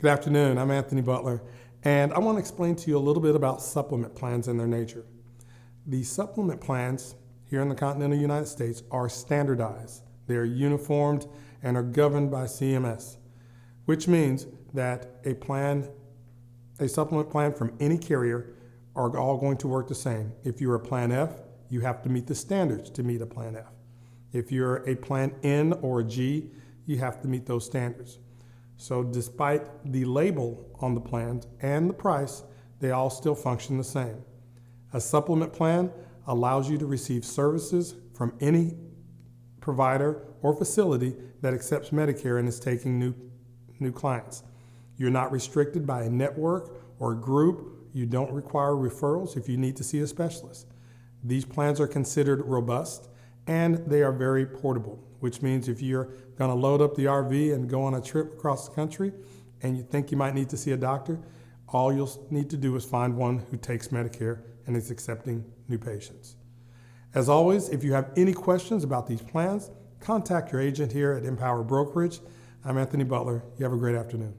Good afternoon, I'm Anthony Butler, and I want to explain to you a little bit about supplement plans and their nature. The supplement plans here in the continental United States are standardized. They are uniformed and are governed by CMS, which means that a supplement plan from any carrier are all going to work the same. If you're a Plan F, you have to meet the standards to meet a Plan F. If you're a Plan N or a G, you have to meet those standards. So despite the label on the plans and the price, they all still function the same. A supplement plan allows you to receive services from any provider or facility that accepts Medicare and is taking new clients. You're not restricted by a network or a group. You don't require referrals if you need to see a specialist. These plans are considered robust and they are very portable, which means if you're going to load up the RV and go on a trip across the country and you think you might need to see a doctor, all you'll need to do is find one who takes Medicare and is accepting new patients. As always, if you have any questions about these plans, contact your agent here at Empower Brokerage. I'm Anthony Butler. You have a great afternoon.